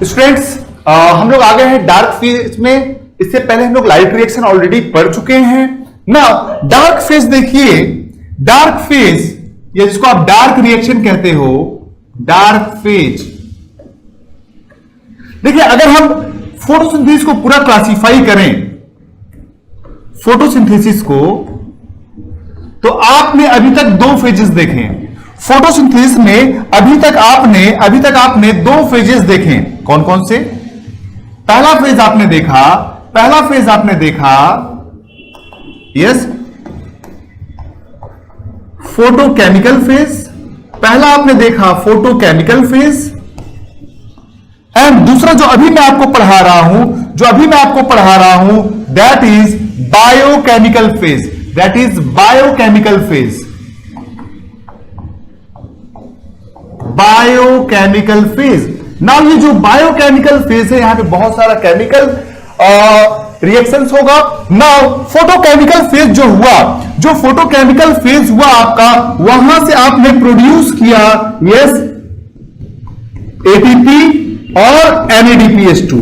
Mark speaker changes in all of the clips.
Speaker 1: Students हम लोग आ गए हैं डार्क फेज में। इससे पहले हम लोग लाइट रिएक्शन ऑलरेडी पढ़ चुके हैं ना। डार्क फेज देखिए, डार्क फेज या जिसको आप डार्क रिएक्शन कहते हो, डार्क फेज। देखिए अगर हम फोटोसिंथेसिस को पूरा क्लासिफाई करें, फोटोसिंथेसिस को, तो आपने अभी तक दो फेजेस देखे फोटोसिंथेसिस में। अभी तक आपने दो फेजेस देखे। कौन कौन से? पहला फेज आपने देखा यस, फोटोकेमिकल फेज। पहला आपने देखा फोटोकेमिकल फेज। एंड दूसरा जो अभी मैं आपको पढ़ा रहा हूं, that is biochemical phase. Biochemical phase. Now ये जो बायोकेमिकल फेज है, यहां पे बहुत सारा केमिकल रिएक्शंस होगा। नाउ फोटोकेमिकल फेज जो फोटोकेमिकल फेज हुआ आपका, वहां से आपने प्रोड्यूस किया यस एटीपी और NADPH2,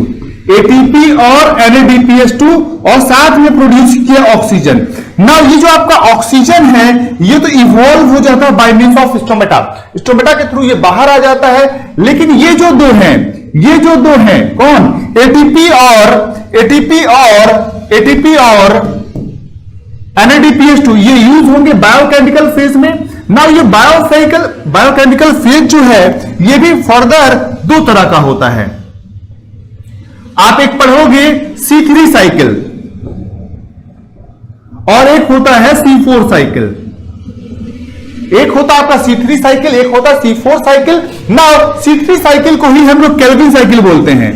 Speaker 1: एटीपी और NADPH2, और साथ में प्रोड्यूस किया ऑक्सीजन। ना ये जो आपका ऑक्सीजन है, ये तो इवॉल्व हो जाता है बाय मींस ऑफ स्टोमेटा के थ्रू ये बाहर आ जाता है। लेकिन ये जो दो हैं कौन? एटीपी और NADPH2, ये यूज होंगे बायोकेमिकल फेज में। ना ये बायोकेमिकल फेज जो है, ये भी फर्दर दो तरह का होता है। आप एक पढ़ोगे C3 साइकिल और एक होता है C4 साइकिल। एक होता है आपका C3 साइकिल, एक होता है C4 साइकिल। ना C3 साइकिल को ही हम लोग केल्विन साइकिल बोलते हैं।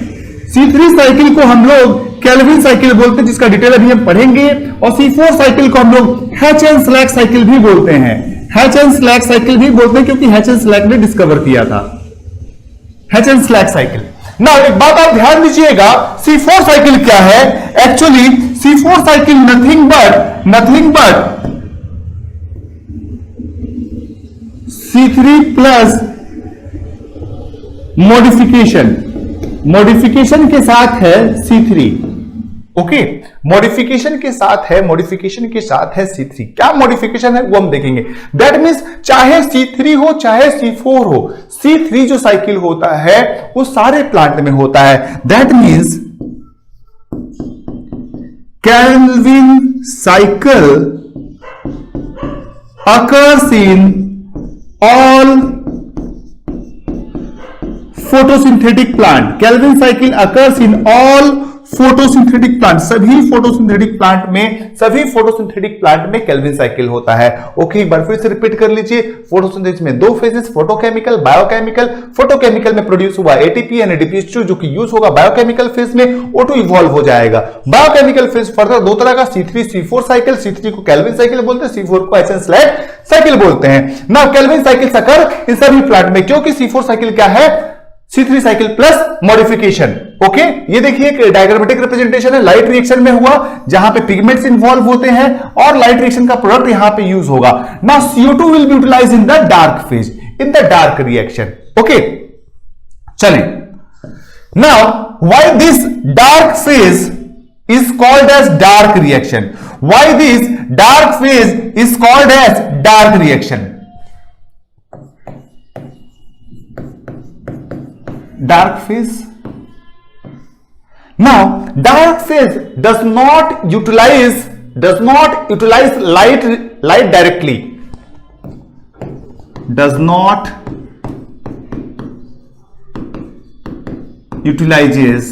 Speaker 1: C3 साइकिल को हम लोग केल्विन साइकिल बोलते हैं, जिसका डिटेल अभी हम पढ़ेंगे। और C4 साइकिल को हम लोग हैच-एंड-स्लैक साइकिल भी बोलते हैं। हैच-एंड-स्लैक साइकिल भी बोलते हैं क्योंकि हैच-एंड-स्लैक ने डिस्कवर किया था हैच-एंड-स्लैक साइकिल। ना एक बात आप ध्यान दीजिएगा, C4 साइकिल क्या है? Actually C4 cycle nothing but C3 plus modification के साथ है C3। ओके, मॉडिफिकेशन के साथ है C3। क्या मॉडिफिकेशन है वो हम देखेंगे। दैट मींस चाहे C3 हो चाहे C4 हो, C3 जो साइकिल होता है वो सारे प्लांट में होता है। That means Calvin cycle occurs in all photosynthetic plant. Kelvin cycle occurs in all photosynthetic plant, सभी फोटोसिंथेटिक प्लांट में केल्विन साइकिल होता है। ओके, एक बार फिर से रिपीट कर लीजिए। फोटोसिंथेसिस में दो फेजेस, फोटोकेमिकल, बायोकेमिकल। फोटोकेमिकल में प्रोड्यूस हुआ एटीपी NADPH2 जो कि यूज होगा बायोकेमिकल फेज में, O2 इवॉल्व हो जाएगा। बायोकेमिकल फेज फर्दर दो तरह का, C3 C4 साइकिल। C3 को केल्विन साइकिल बोलते हैं, C4 को हैच-एंड-स्लैक साइकिल बोलते हैं। ना केल्विन साइकिल अकर इन सभी प्लांट में, क्योंकि C4 साइकिल क्या है? C3 cycle plus modification. Okay, ये देखिए एक डायग्रामेटिक रिप्रेजेंटेशन है। लाइट रिएक्शन में हुआ जहां पे पिगमेंट्स इन्वॉल्व होते हैं और लाइट रिएक्शन का प्रोडक्ट यहां पे यूज होगा। Now CO2 will be utilised in the dark phase, in the dark reaction. Okay, चलें। Now why this dark phase is called as dark reaction? Why this dark phase is called as dark reaction? Dark phase. Now, dark phase does not utilize light directly. Does not utilizes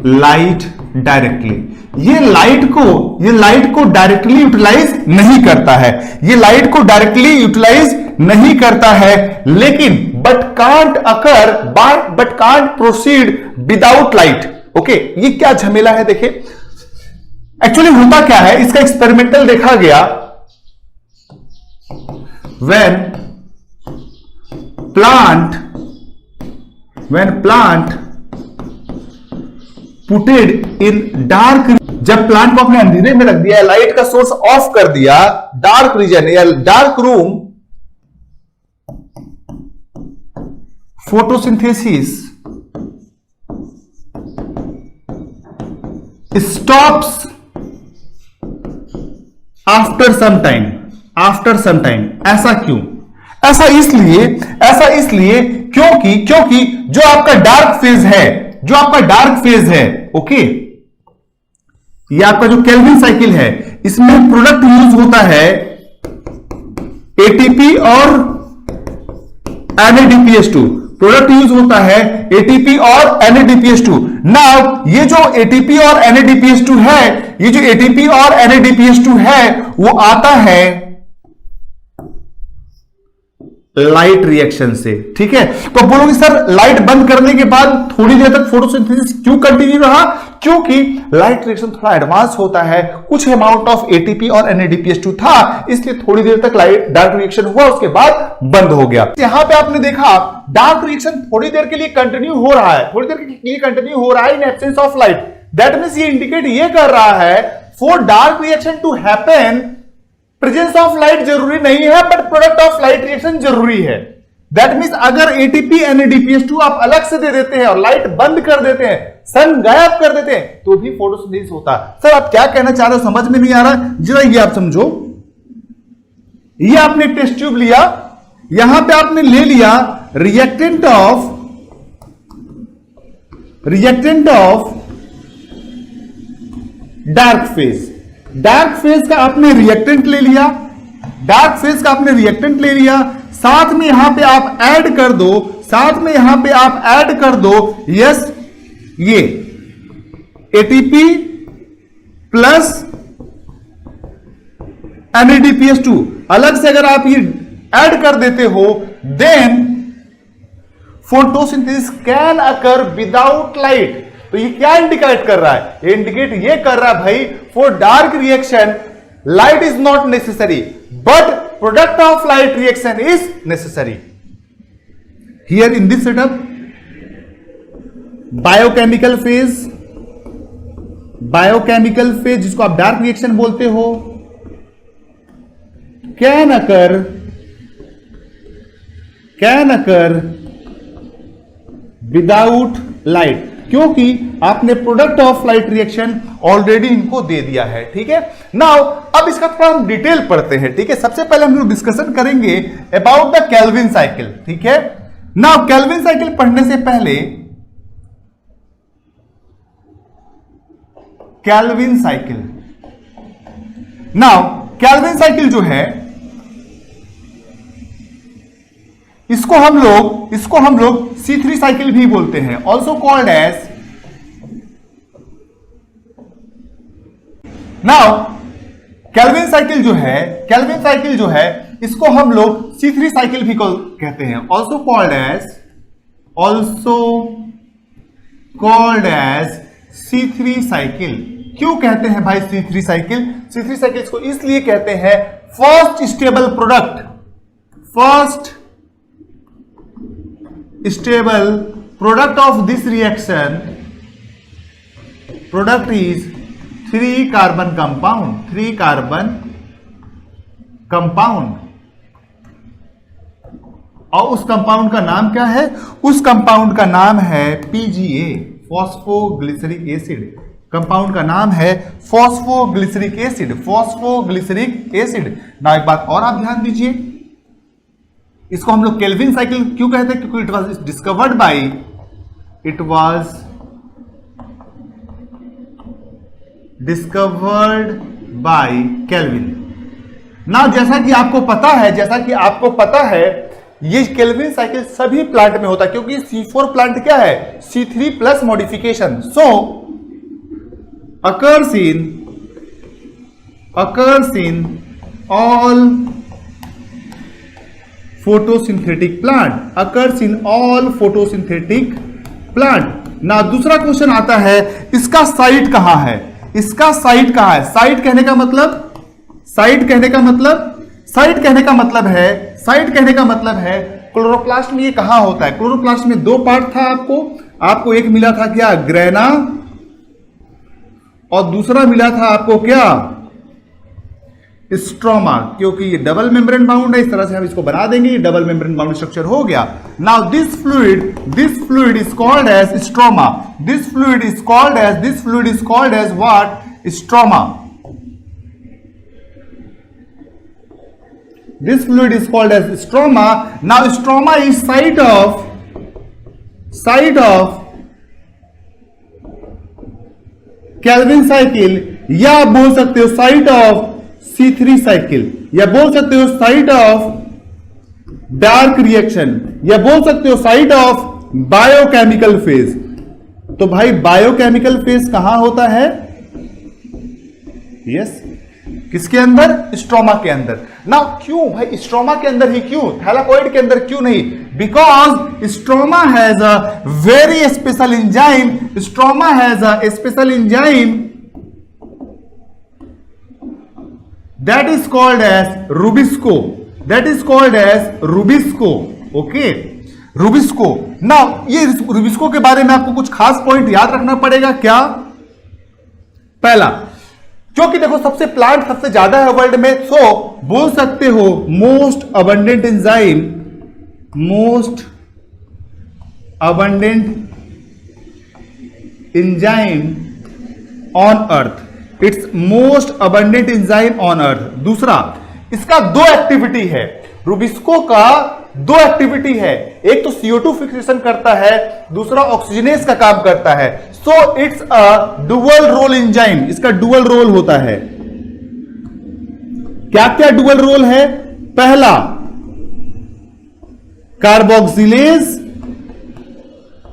Speaker 1: light directly. ये light को directly utilise नहीं करता है, लेकिन but can't proceed without light. Okay, ये क्या झमेला है देखिए। एक्चुअली होता क्या है, इसका एक्सपेरिमेंटल देखा गया। when plant putted in dark, जब प्लांट को आपने अंधेरे में रख दिया, लाइट का सोर्स ऑफ कर दिया, डार्क रीजन या dark room, photosynthesis stops after some time। ऐसा क्यों? ऐसा इसलिए क्योंकि जो आपका डार्क फेज है, ओके, ये आपका जो केल्विन साइकिल है, इसमें प्रोडक्ट यूज होता है एटीपी और NADPH2। प्रोडक्ट यूज होता है एटीपी और NADPH2। नाउ ये जो एटीपी और NADPH2 है, ये जो एटीपी और NADPH2 है, वो आता है लाइट रिएक्शन से, ठीक है। तो बोलोगे सर लाइट बंद करने के बाद थोड़ी देर तक फोटोसिंथेसिस क्यों कंटिन्यू रहा? क्योंकि लाइट रिएक्शन थोड़ा एडवांस होता है, कुछ अमाउंट ऑफ एटीपी और NADPH2 था, इसलिए थोड़ी देर तक लाइट डार्क रिएक्शन हुआ, उसके बाद बंद हो गया। यहां पे आपने देखा डार्क रिएक्शन थोड़ी देर के लिए कंटिन्यू हो रहा है, in absence of light. That means ये इंडिकेट ये कर रहा है for dark reaction to happen presence of light जरूरी नहीं है, but product of light reaction जरूरी है। दैट मींस अगर एटीपी NADPH2 आप अलग से दे देते हैं और लाइट बंद कर देते हैं, सन गायब कर देते हैं, तो भी फोटोसिंथेसिस होता है। सर आप क्या कहना चाह रहे हो, समझ में नहीं आ रहा, जरा ये आप समझो। ये आपने टेस्ट ट्यूब लिया, यहां पे आपने ले लिया रिएक्टेंट ऑफ डार्क फेज का आपने रिएक्टेंट ले लिया, साथ में यहां पे आप ऐड कर दो, यस, ये एटीपी प्लस NADPH2 अलग से अगर आप ये ऐड कर देते हो, then photosynthesis can occur without light. तो ये क्या इंडिकेट कर रहा है? ये इंडिकेट ये कर रहा है भाई, for dark reaction light is not necessary, but product of light reaction is necessary. Here in this setup biochemical phase जिसको आप डार्क रिएक्शन बोलते हो, कैन अकर विदाउट लाइट, क्योंकि आपने product of light reaction already इनको दे दिया है, ठीक है। नाउ अब इसका थोड़ा हम डिटेल पढ़ते हैं, ठीक है। सबसे पहले हम लोग डिस्कशन करेंगे अबाउट द केल्विन साइकिल, ठीक है। नाउ केल्विन साइकिल पढ़ने से पहले केल्विन साइकिल जो है, इसको हम लोग C3 साइकिल भी बोलते हैं, also called as. Now Calvin cycle जो है इसको हम लोग C3 साइकिल भी कहते हैं, also called as C3 cycle. क्यों कहते हैं भाई C3 साइकिल? C3 साइकिल इसको इसलिए कहते हैं first stable product of this reaction, product is 3 carbon compound, और उस कंपाउंड का नाम क्या है? उस कंपाउंड का नाम है PGA, फॉस्फोग्लिसरिक एसिड। कंपाउंड का नाम है फॉस्फोग्लिसरिक एसिड। ना एक बात और आप ध्यान दीजिए, इसको हम लोग केल्विन साइकिल क्यों कहते हैं? क्योंकि it was discovered by kelvin. ना जैसा कि आपको पता है ये केल्विन साइकिल सभी प्लांट में होता है, क्योंकि C4 प्लांट क्या है? C3 plus modification. So occurs in all photosynthetic plant। ना दूसरा क्वेश्चन आता है, इसका साइट कहां है? साइट कहने का मतलब है क्लोरोप्लास्ट में ये कहां होता है? क्लोरोप्लास्ट में 2 पार्ट था आपको एक मिला था क्या? ग्रेना, और दूसरा मिला था आपको क्या? स्ट्रोमा, क्योंकि ये डबल मेम्ब्रेन बाउंड है, इस तरह से हम इसको बना देंगे, ये डबल मेम्ब्रेन बाउंड स्ट्रक्चर हो गया। Now this fluid is called as stroma, this fluid is called as what? Stroma. This fluid is called as stroma. Now stroma is site of Calvin cycle, या बोल सकते हो site of C3 cycle, या बोल सकते हो site of dark reaction, या बोल सकते हो साइट ऑफ बायोकेमिकल फेज। तो भाई बायोकेमिकल फेज कहां होता है? यस, किसके अंदर? स्ट्रोमा के अंदर। ना क्यों भाई स्ट्रोमा के अंदर ही क्यों, थैलाकोइड के अंदर क्यों नहीं? Because stroma has a very special enzyme, stroma has a special enzyme that is called as rubisco, that is called as rubisco. Okay, rubisco. ना ये रूबिस्को के बारे में आपको कुछ खास पॉइंट याद रखना पड़ेगा। क्या? पहला, क्योंकि देखो सबसे प्लांट सबसे ज्यादा है वर्ल्ड में, सो बोल सकते हो most abundant enzyme on earth, it's most abundant enzyme on earth. दूसरा, इसका दो एक्टिविटी है, रूबिस्को का दो एक्टिविटी है, एक तो CO2 फिक्सेशन करता है, दूसरा ऑक्सीजनेस का काम करता है। So it's a dual role enzyme, इसका डुअल रोल होता है। क्या क्या डुअल रोल है? पहला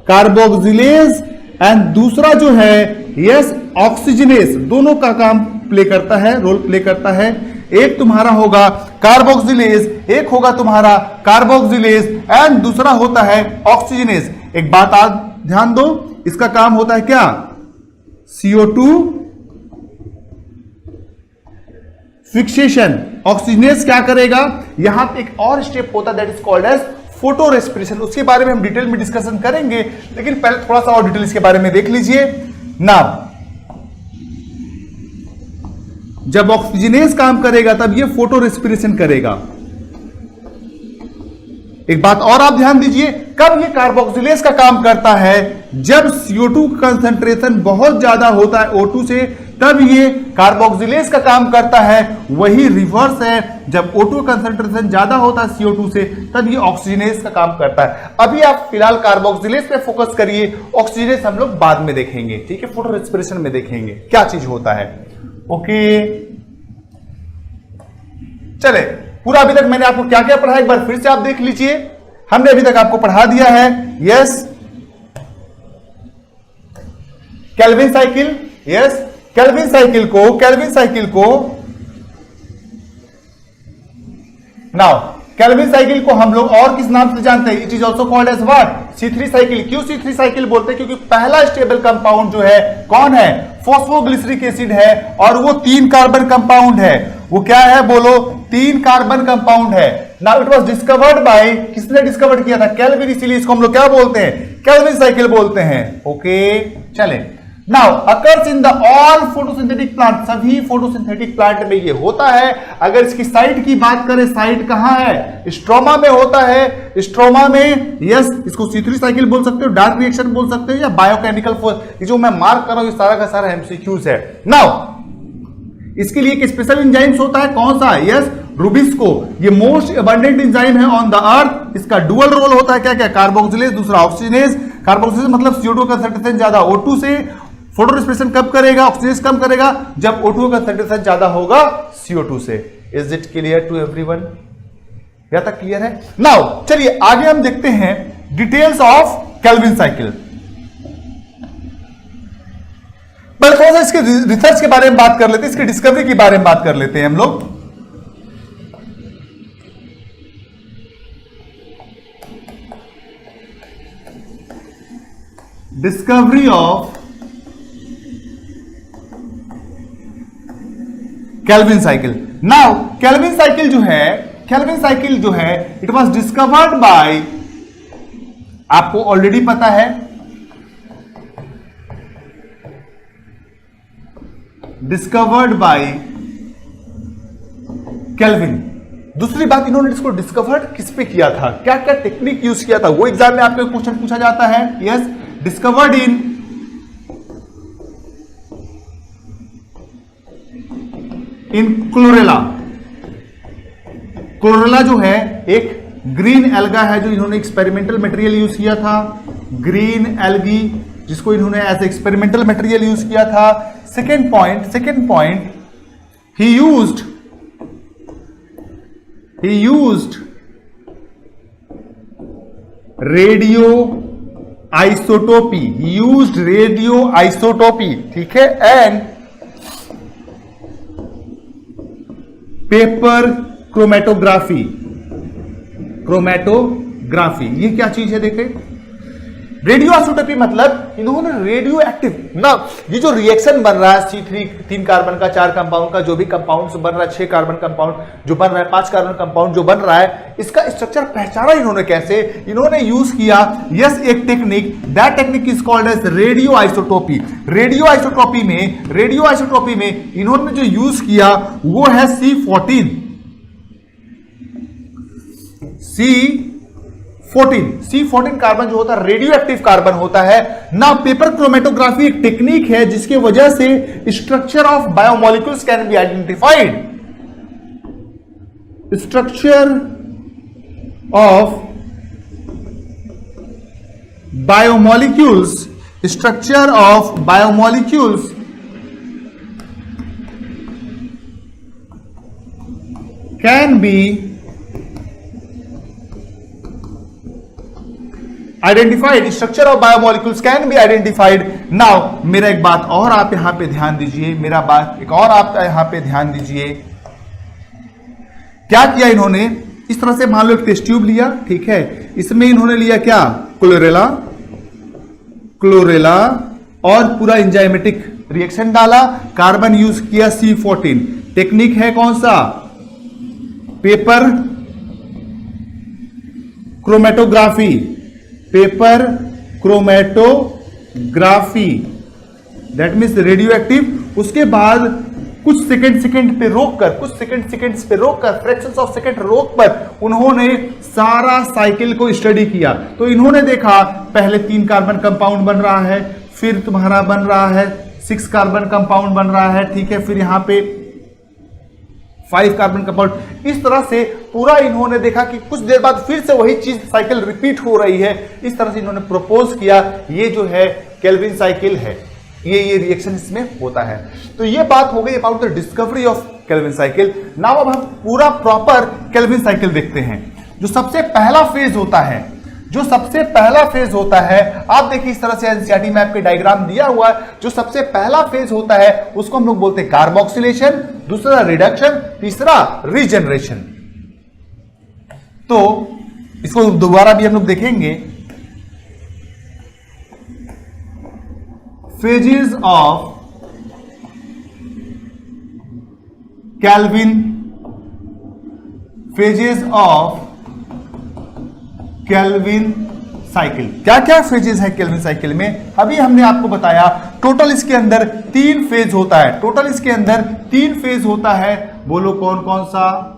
Speaker 1: कार्बोक्सिलेज एंड दूसरा जो है यस ऑक्सीजनेस, दोनों का काम प्ले करता है, रोल प्ले करता है। एक तुम्हारा होगा कार्बोक्सिलेज, एक होगा तुम्हारा कार्बोक्सिलेज एंड दूसरा होता है ऑक्सीजनेस। एक बात आज ध्यान दो, इसका काम होता है क्या? CO2 fixation. ऑक्सीजनेस क्या करेगा? यहां पे एक और स्टेप होता है that is called as photo respiration, उसके बारे में हम डिटेल में डिस्कशन करेंगे, लेकिन पहले थोड़ा सा और डिटेल इसके बारे में देख लीजिए। नाउ जब ऑक्सीजनेस काम करेगा तब ये फोटो रेस्पिरेशन करेगा। एक बात और आप ध्यान दीजिए, कब ये कार्बोक्सिलेज का काम करता है? जब CO2 कंसंट्रेशन बहुत ज्यादा होता है O2 से, तब ये कार्बोक्सिलेज का काम करता है। वही रिवर्स है, जब O2 कंसंट्रेशन ज्यादा होता है CO2 से, तब ये ऑक्सीजनेज का काम करता है। अभी आप फिलहाल कार्बोक्सिलेज पे फोकस करिए, ऑक्सीजनेज हम लोग बाद में देखेंगे, ठीक है? फोटो रेस्पिरेशन में देखेंगे क्या चीज होता है। ओके, चले, पूरा अभी तक मैंने आपको क्या क्या पढ़ा एक बार फिर से आप देख लीजिए। हमने अभी तक आपको पढ़ा दिया है yes Calvin cycle, yes Calvin cycle को नाउ केल्विन साइकिल को हम लोग और किस नाम से जानते हैं? It is also called as what? C3 cycle. क्यों C3 साइकिल बोलते हैं? क्योंकि पहला स्टेबल कंपाउंड जो है कौन है? फॉस्फोग्लिसरिक एसिड है, और वो 3 कार्बन कंपाउंड है। वो क्या है बोलो? 3 कार्बन कंपाउंड है। Now it was discovered by, किसने डिस्कवर किया था? केल्विन, इसीलिए इसको हम लोग क्या बोलते हैं? केल्विन साइकिल बोलते हैं। ओके, चले। Now occurs in the all photosynthetic plant, सभी फोटोसिंथेटिक प्लांट में ये होता है। अगर इसकी साइट की बात करें, साइट कहां है? स्ट्रोमा में होता है। स्ट्रोमा में यस, इसको C3 साइकिल बोल सकते हो, डार्क रिएक्शन बोल सकते हो, या बायोकेमिकल फोर्स। ये जो मैं मार्क कर रहा हूं ये सारा का सारा MCQs है। नाउ इसके लिए एक स्पेशल एंजाइम्स होता है, कौन सा? Yes rubisco. ये मोस्ट अबंडेंट एंजाइम है ऑन द अर्थ। इसका डुअल रोल होता है, क्या क्या? कार्बोक्सिलेज, दूसरा ऑक्सीजनेज। कार्बोक्सिलेज मतलब CO2 कंसंट्रेशन ज्यादा O2 से, फोटो रेस्पिरेशन कब करेगा? ऑक्सीजनेज कब करेगा? जब O2 कंसंट्रेशन ज्यादा होगा CO2 से। Is it clear to everyone? यहां तक क्लियर है? नाउ चलिए आगे हम देखते हैं डिटेल्स ऑफ केल्विन साइकिल। पहले थोड़ा सा इसके रिसर्च के बारे में बात कर लेते हैं, इसकी डिस्कवरी के बारे में बात कर लेते हैं हम लोग। Discovery of Calvin cycle. Now Calvin cycle जो है इट वाज डिस्कवर्ड बाय, आपको ऑलरेडी पता है, डिस्कवर्ड बाय केल्विन। दूसरी बात, इन्होंने इसको डिस्कवर्ड किस पे किया था, क्या क्या टेक्निक यूज किया था, वो एग्जाम में आपको क्वेश्चन पूछा जाता है। Yes, discovered in chlorella. Chlorella जो है एक ग्रीन एल्गा है जो इन्होंने एक्सपेरिमेंटल मटेरियल यूज किया था, ग्रीन एल्गी, जिसको इन्होंने एज एक्सपेरिमेंटल मटेरियल यूज किया था। Second point, he used radio isotopy, ठीक है, एंड पेपर क्रोमेटोग्राफी। ये क्या चीज है देखें, रेडियो आइसोटोपी मतलब इन्होंने रेडियो एक्टिव ना, ये जो रिएक्शन बन रहा है C3 3 कार्बन का, 4 कंपाउंड का, जो भी कंपाउंड बन रहा है, 6 कार्बन कंपाउंड जो बन रहा है, 5 कार्बन कंपाउंड जो बन रहा है, इसका स्ट्रक्चर पहचाना इन्होंने कैसे, इन्होंने यूज किया यस एक technique, that technique is called as radio isotopy. Radio isotopy में इन्होंने जो यूज किया वो है C14 कार्बन जो होता है रेडियो एक्टिव कार्बन होता है ना। पेपर क्रोमेटोग्राफी एक टेक्निक है जिसके वजह से structure of biomolecules can be identified. Structure of biomolecules can be identified. Structure of biomolecules can be identified. Now मेरा एक बात और आप यहां पे ध्यान दीजिए, क्या किया इन्होंने, इस तरह से मान लो एक टेस्ट ट्यूब लिया, ठीक है, इसमें इन्होंने लिया क्या, क्लोरेला और पूरा एंजाइमेटिक रिएक्शन डाला, कार्बन यूज किया C14। टेक्निक है कौन सा, paper chromatography, that means radio active. उसके बाद कुछ सेकंड पे रोककर, फ्रैक्शंस ऑफ सेकंड रोककर उन्होंने सारा साइकिल को स्टडी किया। तो इन्होंने देखा पहले 3 कार्बन कंपाउंड बन रहा है, फिर तुम्हारा बन रहा है 6 कार्बन कंपाउंड बन रहा है, ठीक है, फिर यहां पे 5 कार्बन कंपाउंड। इस तरह से पूरा इन्होंने देखा कि कुछ देर बाद फिर से वही चीज साइकिल रिपीट हो रही है। इस तरह से इन्होंने प्रपोज किया, ये जो है केल्विन साइकिल है, ये रिएक्शन इसमें होता है। तो ये बात हो गई about the discovery of Calvin cycle. Now अब हम पूरा प्रॉपर केल्विन साइकिल देखते हैं। जो सबसे पहला फेज होता है, आप देखिए इस तरह से एनसीईआरटी में आपके डायग्राम दिया हुआ है। जो सबसे पहला फेज होता है उसको हम लोग बोलते हैं कार्बोक्सिलेशन, दूसरा रिडक्शन, तीसरा रीजनरेशन। तो इसको दोबारा भी हम लोग देखेंगे। Phases of kelvin cycle. क्या क्या फेजेस है केल्विन साइकिल में, अभी हमने आपको बताया। टोटल इसके अंदर 3 फेज होता है। बोलो कौन कौन सा।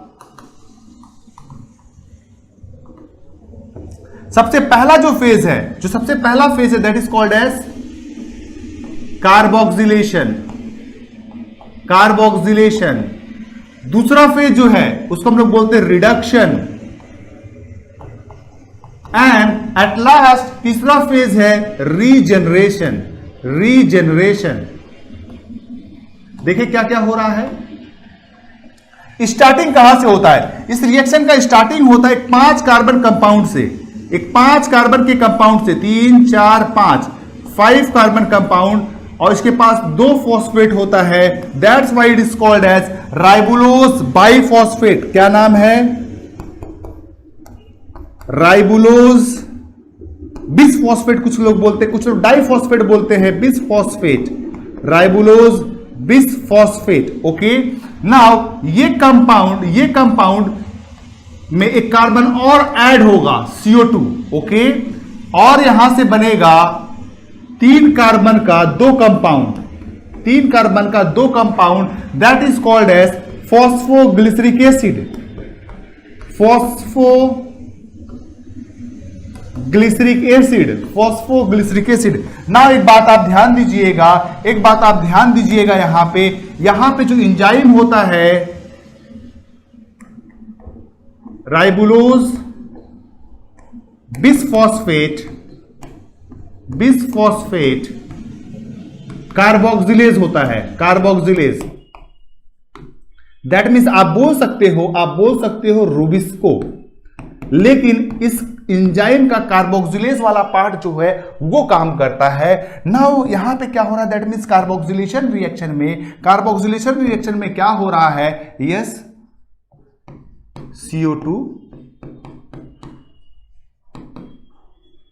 Speaker 1: सबसे पहला जो फेज है, that is called as carboxylation. दूसरा फेज जो है उसको हम लोग बोलते हैं रिडक्शन। एंड एट लास्ट तीसरा फेज है रीजनरेशन। देखिए क्या क्या हो रहा है। स्टार्टिंग कहां से होता है, इस रिएक्शन का स्टार्टिंग होता है एक 5 कार्बन कंपाउंड से, 5 कार्बन के कंपाउंड से, 3 4 5 कार्बन कंपाउंड, और इसके पास 2 फॉस्फेट होता है। That's why it is called as ribulose biphosphate. क्या नाम है, राइबुलोज बिसफॉस्फेट कुछ लोग बोलते हैं, कुछ लोग डाइफॉस्फेट बोलते हैं, bisphosphate, ribulose bisphosphate. Okay, now ये कंपाउंड में एक कार्बन और ऐड होगा CO2। ओके, और यहां से बनेगा 3 कार्बन का 2 compound, that is called as phosphoglyceric acid, phosphoglyceric acid. ना एक बात आप ध्यान दीजिएगा, यहां पे जो एंजाइम होता है राइबोलोज बिसफॉस्फेट कार्बोक्सिलेज होता है, कार्बोक्सिलेज। दैट मीन्स आप बोल सकते हो रूबिस्को, लेकिन इस एंजाइम का कार्बोक्सिलेज वाला पार्ट जो है वो काम करता है। नाउ यहां पे क्या हो रहा है, दैट मीन्स कार्बोक्सिलेशन रिएक्शन में क्या हो रहा है, यस CO2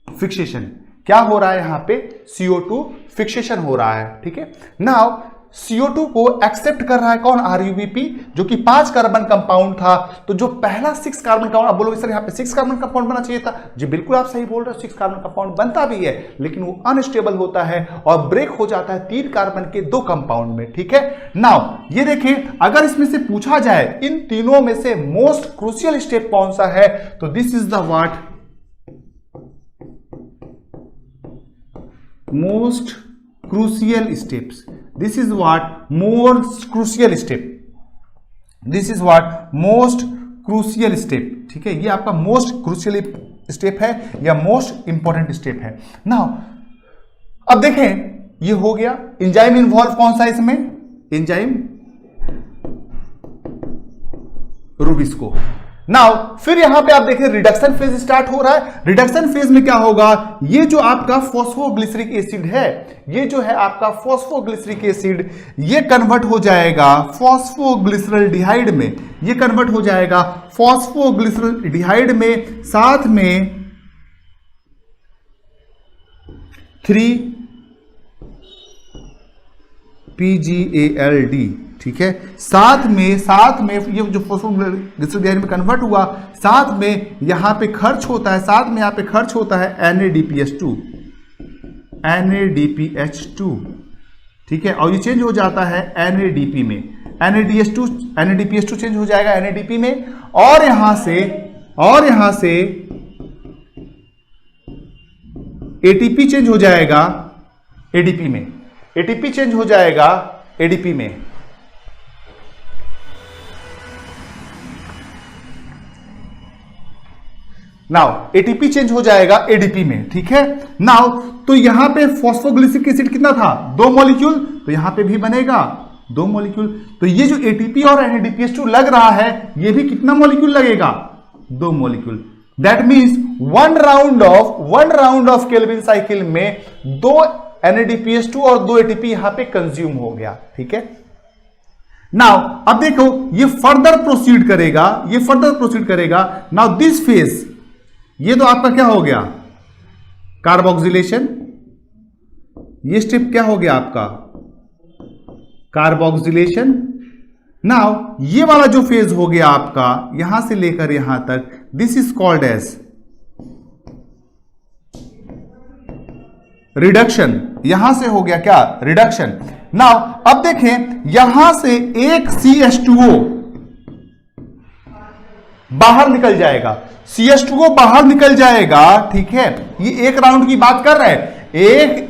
Speaker 1: फिक्सेशन, क्या हो रहा है यहां पे, CO2 फिक्सेशन हो रहा है, ठीक है। नाउ CO2 को एक्सेप्ट कर रहा है कौन, RUBP, जो कि 5 कार्बन कंपाउंड था। तो जो पहला 6 कार्बन कंपाउंड, आप बोलोगे सर यहाँ पे 6 कार्बन कंपाउंड बनना चाहिए था, जी बिल्कुल आप सही बोल रहे हो, 6 कार्बन कंपाउंड बनता भी है, लेकिन वो अनस्टेबल होता है और ब्रेक हो जाता है 3 कार्बन के 2 कंपाउंड में, ठीक है। नाउ ये देखिए, अगर इसमें से पूछा जाए इन तीनों में से मोस्ट क्रूशियल स्टेप कौन सा है, तो this is the what most crucial steps, this is what most crucial step, ठीक है। ये आपका मोस्ट क्रूशियल स्टेप है या मोस्ट इंपॉर्टेंट स्टेप है। नाउ अब देखें, ये हो गया एंजाइम इन्वॉल्व कौन सा इसमें, एंजाइम रूबिस्को। नाउ फिर यहां पे आप देखें रिडक्शन फेज स्टार्ट हो रहा है। रिडक्शन फेज में क्या होगा, ये जो आपका फॉस्फोग्लिसरिक एसिड है, ये जो है आपका फॉस्फोग्लिसरिक एसिड, ये कन्वर्ट हो जाएगा फॉस्फोग्लिसरल्डिहाइड में, ये कन्वर्ट हो जाएगा फॉस्फोग्लिसरल्डिहाइड में, साथ में 3-PGALD, ठीक है। साथ में ये जो फॉस्फोग्लिसरल्डिहाइड में कन्वर्ट हुआ, साथ में यहां पे खर्च होता है, NADPH2, ठीक है। और ये चेंज हो जाता है NADP में, NADPH2 चेंज हो जाएगा NADP में, और यहां से ATP चेंज हो जाएगा ADP में, ATP चेंज हो जाएगा ADP में। नाउ ATP चेंज हो जाएगा ADP में, ठीक है। नाउ तो यहां पे फॉस्फोग्लिसरिक एसिड कितना था, 2 मॉलिक्यूल, तो यहां पे भी बनेगा 2 मॉलिक्यूल। तो ये जो ATP और NADPH2 लग रहा है, ये भी कितना मॉलिक्यूल लगेगा, 2 molecule. That means one round of Calvin cycle में 2 NADPH2 और 2 ATP यहां पे कंज्यूम हो गया, ठीक है। नाउ अब देखो, ये फर्दर प्रोसीड करेगा। नाउ दिस फेज, ये तो आपका क्या हो गया, कार्बोक्सिलेशन, ये स्टेप क्या हो गया आपका, कार्बोक्सिलेशन। नाउ ये वाला जो फेज हो गया आपका यहां से लेकर यहां तक, this is called as reduction, यहां से हो गया क्या, रिडक्शन। नाउ अब देखें, यहां से एक CH2O बाहर निकल जाएगा, CH2O बाहर निकल जाएगा, ठीक है। ये एक राउंड की बात कर रहे हैं, एक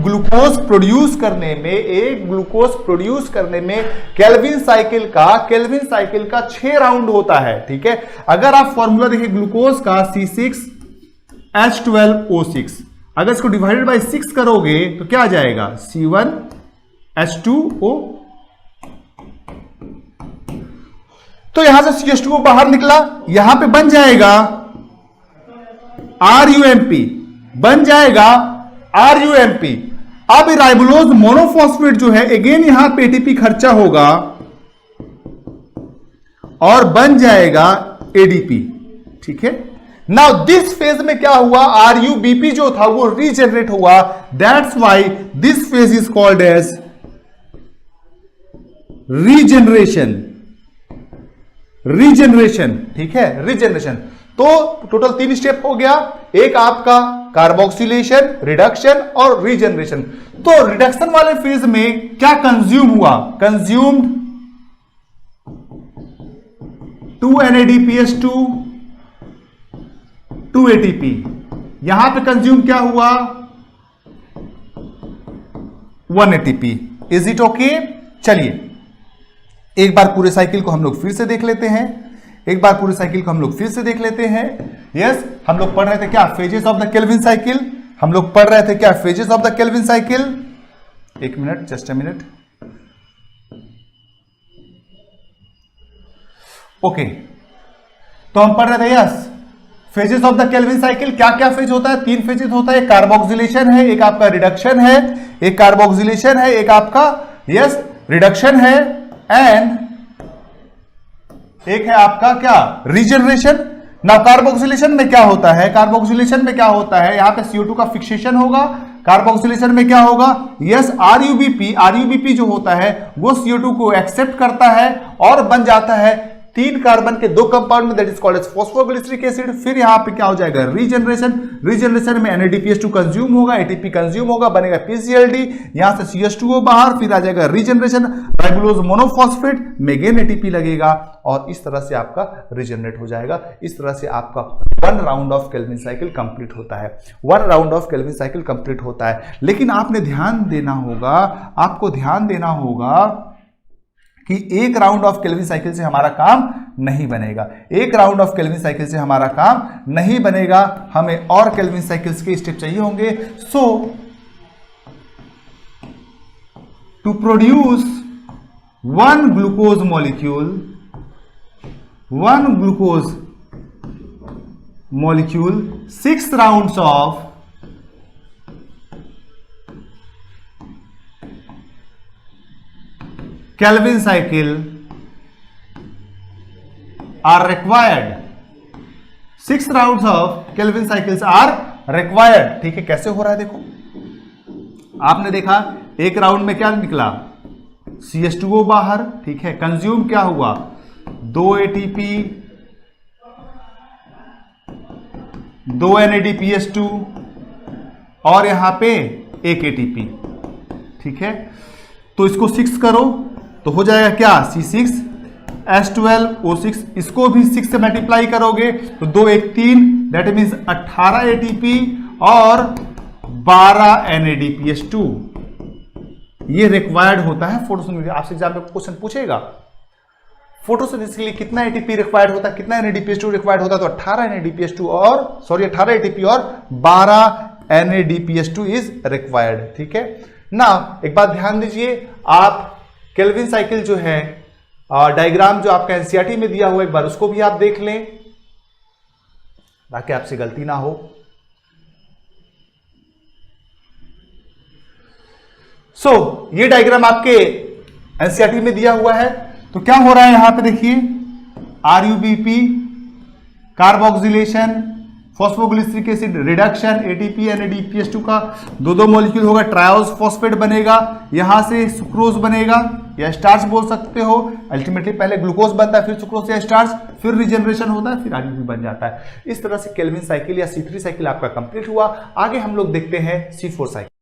Speaker 1: ग्लूकोज प्रोड्यूस करने में केल्विन साइकिल का 6 राउंड होता है, ठीक है। अगर आप फॉर्मूला देखिए ग्लूकोज का C6H12O6, अगर इसको डिवाइडेड बाय 6 करोगे तो क्या आ जाएगा, C1H2O। तो यहां से CH2O बाहर निकला, यहां पे बन जाएगा RUMP। अब राइबोलोज मोनोफॉस्फेट जो है, अगेन यहां पे ATP खर्चा होगा और बन जाएगा ADP, ठीक है। नाउ दिस फेज में क्या हुआ, RUBP जो था वो रीजनरेट हुआ, that's why this phase is called as regeneration, ठीक है, रीजनरेशन। तो टोटल 3 स्टेप हो गया, एक आपका कार्बोक्सिलेशन, रिडक्शन और रीजनरेशन। तो रिडक्शन वाले फेज में क्या कंज्यूम हुआ, कंज्यूम्ड 2 NADPH2 2 ATP। यहां पे कंज्यूम क्या हुआ 1 ATP। Is it okay? चलिए एक बार पूरे साइकिल को हम लोग फिर से देख लेते हैं। यस, हम लोग पढ़ रहे थे क्या phases of the Kelvin cycle. एक minute, just a minute. Okay, तो हम पढ़ रहे थे यस phases of the Kelvin cycle. क्या क्या फेज होता है? 3 फेजेस होता है। एक कार्बोक्सिलेशन है, एक आपका रिडक्शन है, एक आपका यस रिडक्शन है, एंड एक है आपका क्या रीजनरेशन। ना कार्बोक्सिलेशन में क्या होता है? यहां पे CO2 का फिक्सेशन होगा। कार्बोक्सिलेशन में क्या होगा? यस RUBP जो होता है वो CO2 को एक्सेप्ट करता है और बन जाता है 3 कार्बन के 2 कंपाउंड में, that is called as phosphoglyceric acid. फिर यहां पे क्या हो जाएगा रीजनरेशन में NADPH2 कंज्यूम होगा, ATP कंज्यूम होगा, बनेगा PCLD, यहां से CH2O बाहर, फिर आ जाएगा रीजनरेशन राइबोलोज मोनोफॉस्फेट में अगेन ATP लगेगा और इस तरह से आपका रीजनरेट हो जाएगा। इस तरह से आपका 1 round of Calvin cycle complete होता है। लेकिन आपको ध्यान देना होगा कि एक राउंड ऑफ केल्विन साइकिल से हमारा काम नहीं बनेगा। हमें और केल्विन साइकिल्स के स्टेप चाहिए होंगे। So to produce 1 glucose molecule 6 rounds of Kelvin cycle are required। 6 rounds of Kelvin cycles are required। ठीक है, कैसे हो रहा है देखो, आपने देखा एक राउंड में क्या निकला CH2O बाहर। ठीक है, कंज्यूम क्या हुआ 2 ATP 2 NADPH2 और यहां पे 1 ATP। ठीक है, तो इसको 6 करो तो हो जाएगा क्या C6H12O6। इसको भी 6 से मल्टीप्लाई करोगे तो 2 1 3, दैट मीन्स 18 ATP और 12 NADPH2। ये रिक्वायर्ड होता है फोटोसिंथेसिस। आपसे एग्जाम में क्वेश्चन पूछेगा फोटोसिंथेसिस के लिए कितना ATP रिक्वायर्ड होता है, कितना NADPH2 रिक्वायर्ड होता है, तो 18 ATP और 12 NADPH2 इज रिक्वायर्ड। ठीक है ना, एक बात ध्यान दीजिए, आप केल्विन साइकिल जो है डायग्राम जो आपका एनसीईआरटी में दिया हुआ एक बार उसको भी आप देख लें ताकि आपसे गलती ना हो। ये डायग्राम आपके एनसीईआरटी में दिया हुआ है। तो क्या हो रहा है यहां पे देखिए, RUBP carboxylation, phosphoglyceric acid reduction, ATP NADPH2 का 2 मॉलिक्यूल होगा, ट्रायोस फॉस्फेट बनेगा, यहां से सुक्रोज बनेगा या स्टार्च बोल सकते हो। अल्टीमेटली पहले ग्लूकोज बनता है, फिर सुक्रोज या स्टार्च, फिर रिजनरेशन होता है, फिर RUB बन जाता है। इस तरह से केल्विन साइकिल या C3 साइकिल आपका कंप्लीट हुआ। आगे हम लोग देखते हैं C4 साइकिल।